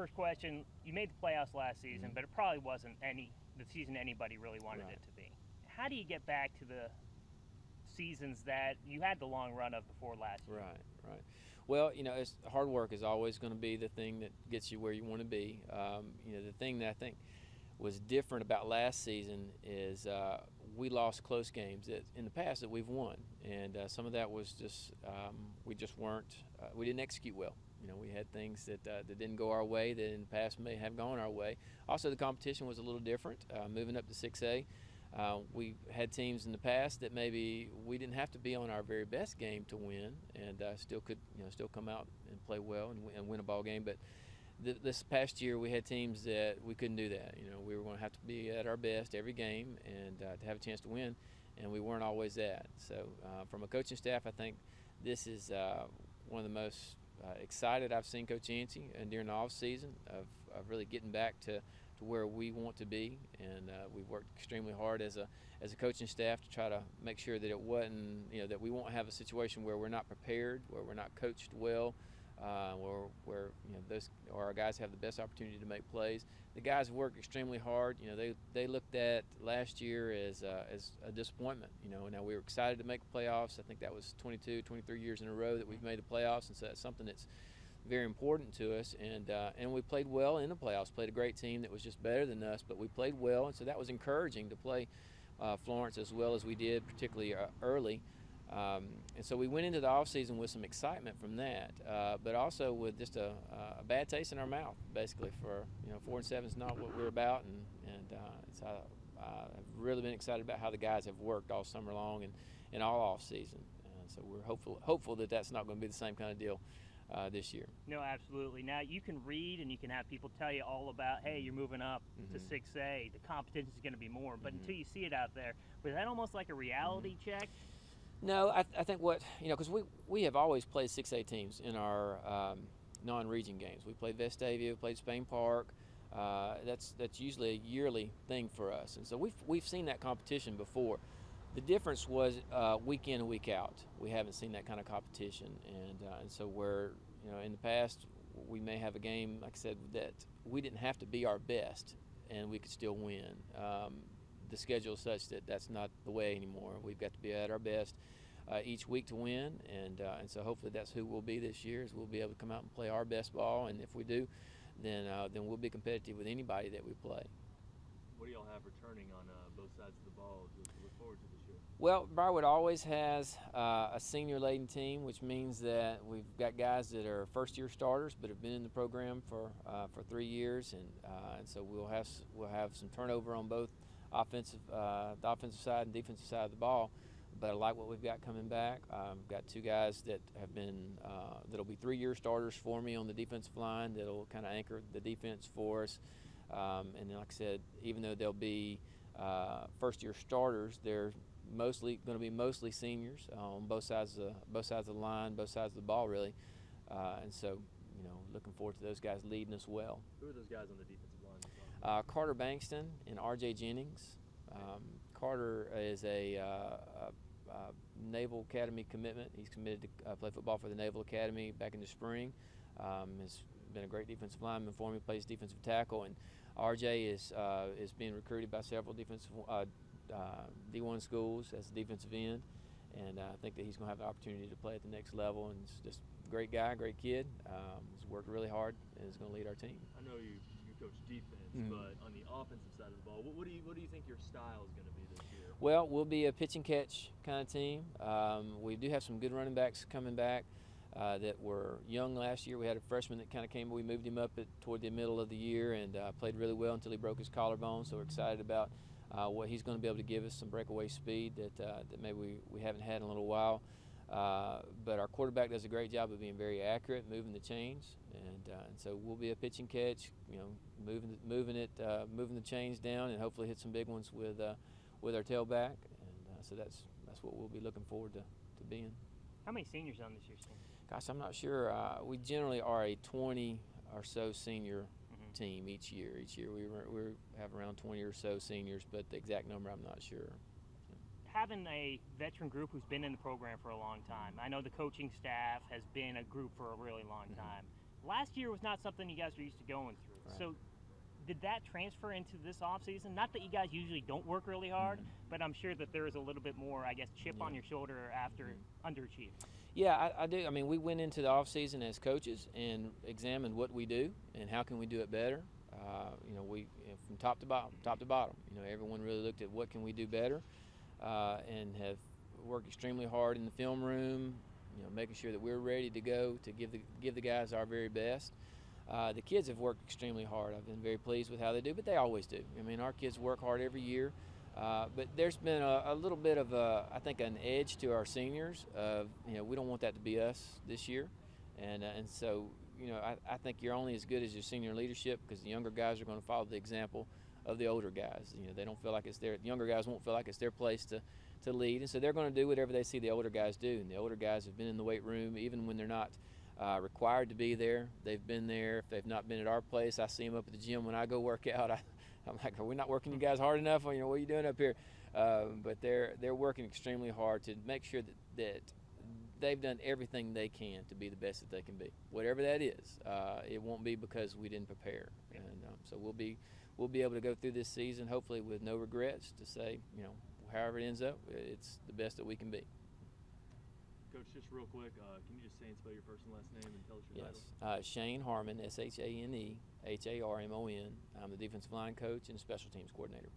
first question, you made the playoffs last season, but it probably wasn't the season anybody really wanted it to be. How do you get back to the seasons that you had the long run of before last year? Right. Well, hard work is always going to be the thing that gets you where you want to be. The thing that I think was different about last season is we lost close games in the past that we've won, and some of that was just we didn't execute well. We had things that didn't go our way that in the past may have gone our way. Also, the competition was a little different. Moving up to 6A, we had teams in the past that maybe we didn't have to be on our very best game to win, and still could still come out and play well and win a ball game. But this past year, we had teams that we couldn't do that. We were going to have to be at our best every game and to have a chance to win, and we weren't always that. So, from a coaching staff, I think this is one of the most excited I've seen Coach Yancey and during the off season of really getting back to where we want to be, and we've worked extremely hard as a coaching staff to try to make sure that it wasn't that we won't have a situation where we're not prepared, where we're not coached well, where our guys have the best opportunity to make plays. The guys work extremely hard. They looked at last year as a disappointment. Now we were excited to make the playoffs. I think that was 22, 23 years in a row that we've made the playoffs, and so that's something that's very important to us. And we played well in the playoffs. Played a great team that was just better than us, but we played well, and so that was encouraging to play Florence as well as we did, particularly early. And so we went into the offseason with some excitement from that, but also with just a bad taste in our mouth, basically. For 4-7 is not what we're about, and so I've really been excited about how the guys have worked all summer long and all offseason. So we're hopeful that that's not going to be the same kind of deal this year. No, absolutely. Now you can read and you can have people tell you all about, hey, you're moving up to 6A. The competition is going to be more, but until you see it out there, was that almost like a reality check? No, I think because we have always played 6A teams in our non-region games. We played Vestavia, we played Spain Park. That's usually a yearly thing for us, and so we've seen that competition before. The difference was week in and week out. We haven't seen that kind of competition, and so where in the past we may have a game, like I said, that we didn't have to be our best and we could still win. The schedule is such that that's not the way anymore. We've got to be at our best each week to win, and so hopefully that's who we'll be this year. Is we'll be able to come out and play our best ball, and if we do, then we'll be competitive with anybody that we play. What do y'all have returning on both sides of the ball to look forward to this year? Well, Briarwood always has a senior-laden team, which means that we've got guys that are first-year starters but have been in the program for 3 years, and so we'll have some turnover on both the offensive side and defensive side of the ball. But I like what we've got coming back. We've got 2 guys that have been that'll be 3-year starters for me on the defensive line that'll kind of anchor the defense for us. And then, like I said, even though they'll be first-year starters, they're going to be mostly seniors on both sides of the line, both sides of the ball, really. And so, looking forward to those guys leading us well. Who are those guys on the defensive line? Carter Bankston and R.J. Jennings. Carter is a Naval Academy commitment. He's committed to play football for the Naval Academy back in the spring. Has been a great defensive lineman for me. Plays defensive tackle, and R.J. is being recruited by several defensive D1 schools as a defensive end, and I think that he's going to have the opportunity to play at the next level. And he's just a great guy, great kid. He's worked really hard and is going to lead our team. I know you coach defense, but on the offensive side of the ball, what do you think your style is going to be this year? Well, we'll be a pitch and catch kind of team. We do have some good running backs coming back that were young last year. We had a freshman that kind of came. We moved him up toward the middle of the year and played really well until he broke his collarbone. So we're excited about what he's going to be able to give us, some breakaway speed that maybe we haven't had in a little while. But our quarterback does a great job of being very accurate, moving the chains, and so we'll be a pitch and catch, moving the chains down, and hopefully hit some big ones with our tailback, and so that's what we'll be looking forward to being. How many seniors on this year's team? Gosh, I'm not sure. We generally are a 20 or so senior team each year. Each year we have around 20 or so seniors, but the exact number I'm not sure. Having a veteran group who's been in the program for a long time, I know the coaching staff has been a group for a really long time. last year was not something you guys were used to going through. Right. So did that transfer into this offseason? Not that you guys usually don't work really hard, but I'm sure that there is a little bit more, I guess, chip on your shoulder after underachieving. Yeah, I do. I mean, we went into the offseason as coaches and examined what we do and how can we do it better. From top to bottom, everyone really looked at what can we do better, and have worked extremely hard in the film room, making sure that we're ready to go to give the guys our very best. The kids have worked extremely hard. I've been very pleased with how they do, but they always do. I mean, our kids work hard every year, but there's been a little bit of I think an edge to our seniors of, we don't want that to be us this year, and so I think you're only as good as your senior leadership, because the younger guys are going to follow the example of the older guys. They don't feel like it's the younger guys won't feel like it's their place to lead, and so they're going to do whatever they see the older guys do. And the older guys have been in the weight room even when they're not required to be there. They've been there. If they've not been at our place, I see them up at the gym when I go work out. I'm like, are we not working you guys hard enough? What are you doing up here? But they're working extremely hard to make sure that they've done everything they can to be the best that they can be, whatever that is. It won't be because we didn't prepare, and so we'll be able to go through this season hopefully with no regrets, to say, however it ends up, it's the best that we can be. Coach, just real quick, can you just say and spell your first and last name and tell us your title? Yes, Shane Harmon, ShaneHarmon. I'm the defensive line coach and special teams coordinator.